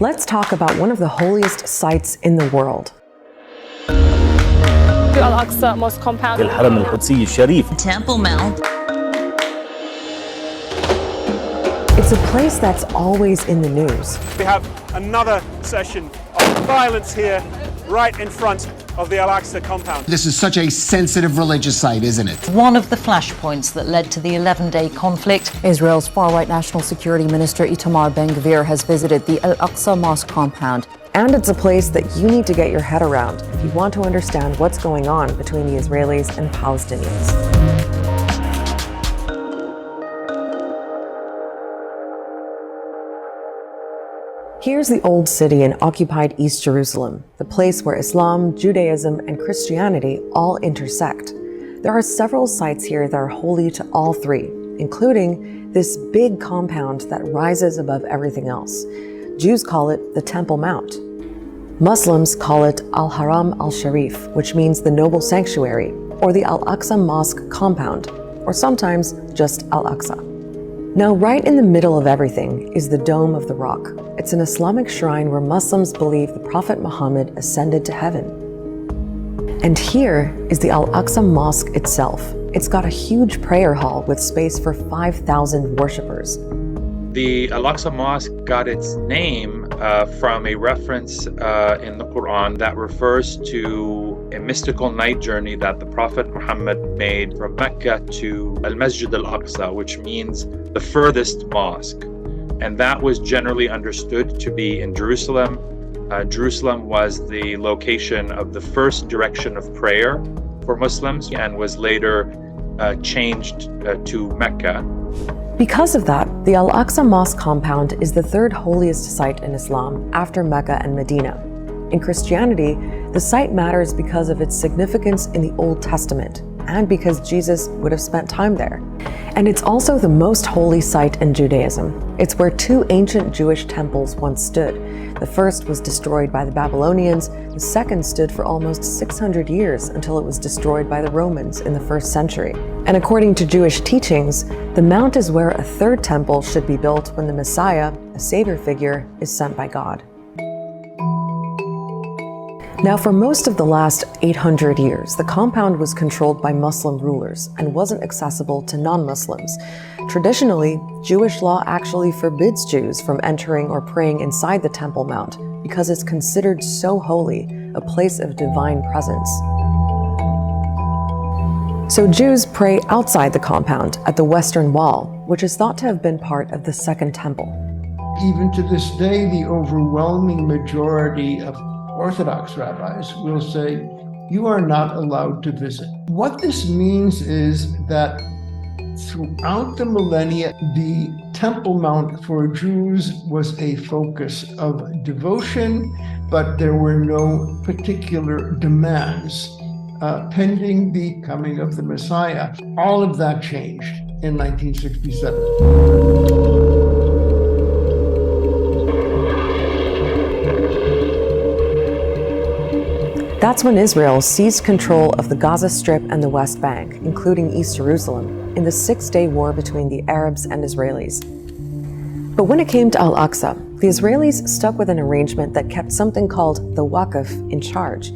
Let's talk about one of the holiest sites in the world. HereThe Al-Aqsa Mosque compound. الحرم القدسي الشريف. Temple Mount. It's a place that's always in the news. We have another session of violence here, right in front of the Al-Aqsa compound. This is such a sensitive religious site, isn't it? One of the flashpoints that led to the 11-day conflict. Israel's far-right National Security Minister Itamar Ben-Gvir has visited the Al-Aqsa Mosque compound. And it's a place that you need to get your head around if you want to understand what's going on between the Israelis and Palestinians. Here's the old city in occupied East Jerusalem, the place where Islam, Judaism, and Christianity all intersect. There are several sites here that are holy to all three, including this big compound that rises above everything else. Jews call it the Temple Mount. Muslims call it Al-Haram Al-Sharif, which means the noble sanctuary, or the Al-Aqsa Mosque compound, or sometimes just Al-Aqsa. Now, right in the middle of everything is the Dome of the Rock. It's an Islamic shrine where Muslims believe the Prophet Muhammad ascended to heaven. And here is the Al-Aqsa Mosque itself. It's got a huge prayer hall with space for 5,000 worshippers. The Al-Aqsa Mosque got its name from a reference in the Quran that refers to a mystical night journey that the Prophet Muhammad made from Mecca to Masjid Al-Aqsa, which means the furthest mosque. And that was generally understood to be in Jerusalem. Jerusalem was the location of the first direction of prayer for Muslims and was later changed to Mecca. Because of that, the Al-Aqsa Mosque compound is the third holiest site in Islam after Mecca and Medina. In Christianity, the site matters because of its significance in the Old Testament and because Jesus would have spent time there. And it's also the most holy site in Judaism. It's where two ancient Jewish temples once stood. The first was destroyed by the Babylonians. The second stood for almost 600 years until it was destroyed by the Romans in the 1st century. And according to Jewish teachings, the mount is where a third temple should be built when the Messiah, a savior figure, is sent by God. Now, for most of the last 800 years, the compound was controlled by Muslim rulers and wasn't accessible to non-Muslims. Traditionally, Jewish law actually forbids Jews from entering or praying inside the Temple Mount because it's considered so holy, a place of divine presence. So Jews pray outside the compound at the Western Wall, which is thought to have been part of the Second Temple. Even to this day, the overwhelming majority of Orthodox rabbis will say, you are not allowed to visit. What this means is that throughout the millennia, the Temple Mount for Jews was a focus of devotion, but there were no particular demands pending the coming of the Messiah. All of that changed in 1967. That's when Israel seized control of the Gaza Strip and the West Bank, including East Jerusalem, in the 6-day war between the Arabs and Israelis. But when it came to Al-Aqsa, the Israelis stuck with an arrangement that kept something called the Waqf in charge.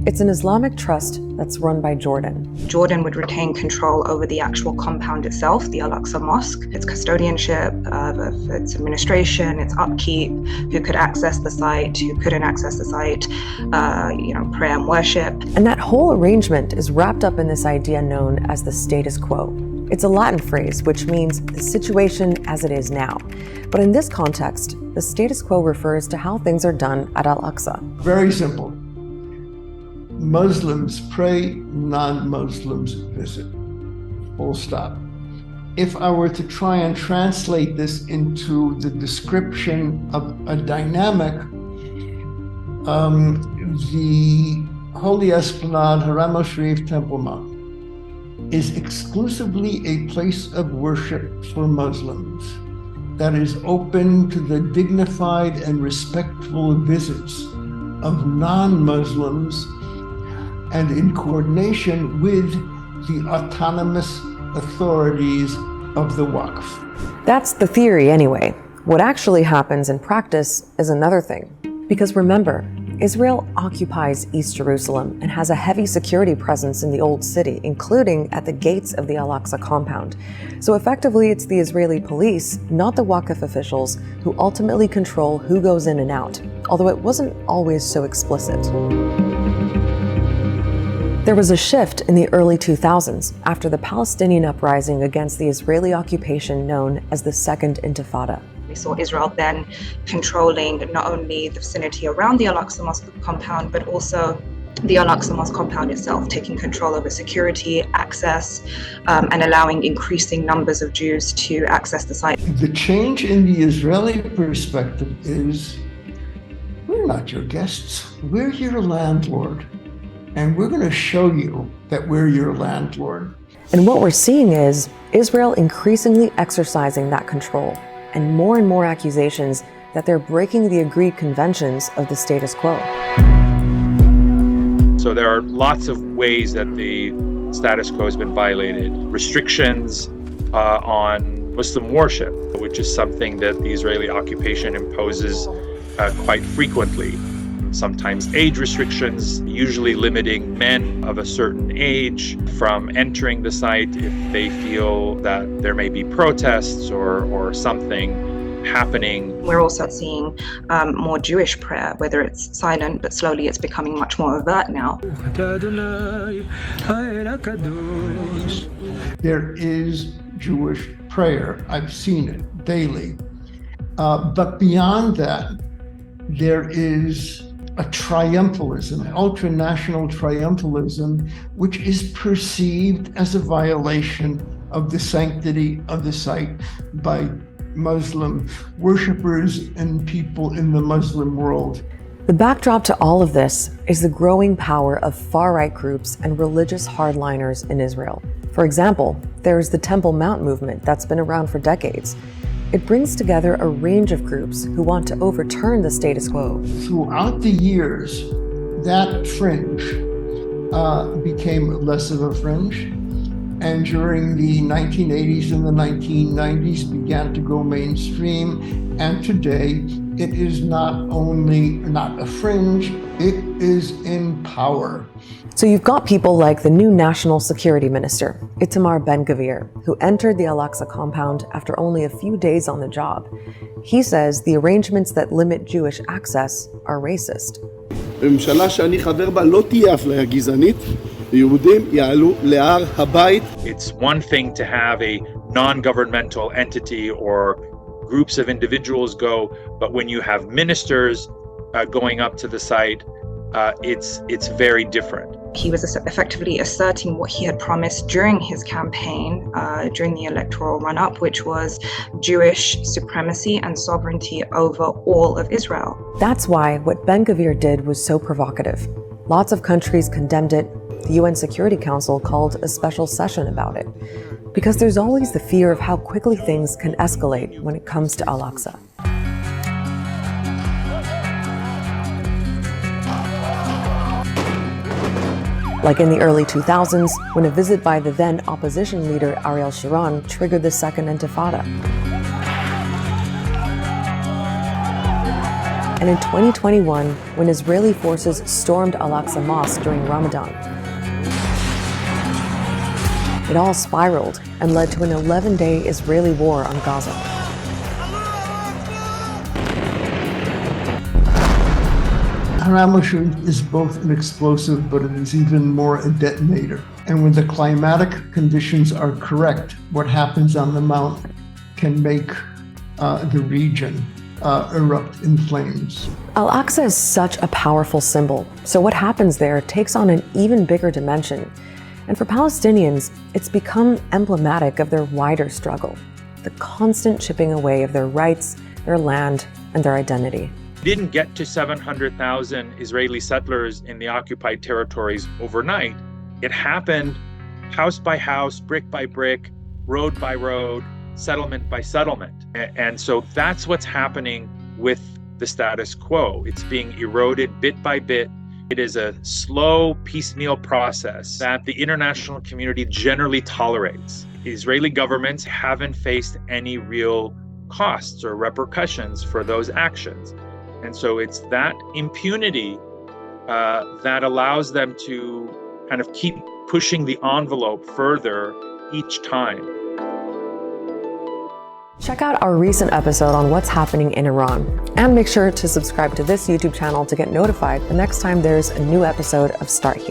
It's an Islamic trust that's run by Jordan. Jordan would retain control over the actual compound itself, the Al-Aqsa Mosque, its custodianship, its administration, its upkeep, who could access the site, who couldn't access the site, prayer and worship. And that whole arrangement is wrapped up in this idea known as the status quo. It's a Latin phrase which means the situation as it is now. But in this context, the status quo refers to how things are done at Al-Aqsa. Very simple. Muslims pray, non-Muslims visit. Full stop. If I were to try and translate this into the description of a dynamic, the holiest Haram al-Sharif Temple Mount is exclusively a place of worship for Muslims that is open to the dignified and respectful visits of non-Muslims and in coordination with the autonomous authorities of the Waqf. That's the theory anyway. What actually happens in practice is another thing. Because remember, Israel occupies East Jerusalem and has a heavy security presence in the Old City, including at the gates of the Al-Aqsa compound. So effectively, it's the Israeli police, not the Waqf officials, who ultimately control who goes in and out, although it wasn't always so explicit. There was a shift in the early 2000s after the Palestinian uprising against the Israeli occupation known as the Second Intifada. We saw Israel then controlling not only the vicinity around the Al-Aqsa Mosque compound, but also the Al-Aqsa Mosque compound itself, taking control over security, access, and allowing increasing numbers of Jews to access the site. The change in the Israeli perspective is, we're not your guests, we're your landlord, and we're going to show you that we're your landlord. And what we're seeing is Israel increasingly exercising that control, and more accusations that they're breaking the agreed conventions of the status quo. So there are lots of ways that the status quo has been violated. Restrictions on Muslim worship, which is something that the Israeli occupation imposes quite frequently. Sometimes age restrictions, usually limiting men of a certain age from entering the site if they feel that there may be protests or something happening. We're also seeing more Jewish prayer, whether it's silent, but slowly it's becoming much more overt now. There is Jewish prayer. I've seen it daily. But beyond that, there is a triumphalism, ultranational triumphalism, which is perceived as a violation of the sanctity of the site by Muslim worshippers and people in the Muslim world. The backdrop to all of this is the growing power of far-right groups and religious hardliners in Israel. For example, there is the Temple Mount movement that's been around for decades. It brings together a range of groups who want to overturn the status quo. Throughout the years, that fringe became less of a fringe, and during the 1980s and the 1990s began to go mainstream, and today it is not only not a fringe, it is in power. So you've got people like the new National Security Minister, Itamar Ben-Gvir, who entered the Al-Aqsa compound after only a few days on the job. He says the arrangements that limit Jewish access are racist. It's one thing to have a non-governmental entity or groups of individuals go, but when you have ministers going up to the site, it's very different. He was effectively asserting what he had promised during his campaign, during the electoral run-up, which was Jewish supremacy and sovereignty over all of Israel. That's why what Ben-Gvir did was so provocative. Lots of countries condemned it. The UN Security Council called a special session about it. Because there's always the fear of how quickly things can escalate when it comes to Al-Aqsa. Like in the early 2000s, when a visit by the then opposition leader Ariel Sharon triggered the Second Intifada. And in 2021, when Israeli forces stormed Al-Aqsa Mosque during Ramadan. It all spiraled and led to an 11-day Israeli war on Gaza. Haram is both an explosive, but it is even more a detonator. And when the climatic conditions are correct, what happens on the mount can make the region erupt in flames. Al-Aqsa is such a powerful symbol, so what happens there takes on an even bigger dimension. And for Palestinians, it's become emblematic of their wider struggle, the constant chipping away of their rights, their land, and their identity. Didn't get to 700,000 Israeli settlers in the occupied territories overnight. It happened house by house, brick by brick, road by road, settlement by settlement. And so that's what's happening with the status quo. It's being eroded bit by bit. It is a slow, piecemeal process that the international community generally tolerates. Israeli governments haven't faced any real costs or repercussions for those actions. And so it's that impunity that allows them to kind of keep pushing the envelope further each time. Check out our recent episode on what's happening in Iran, and make sure to subscribe to this YouTube channel to get notified the next time there's a new episode of Start Here.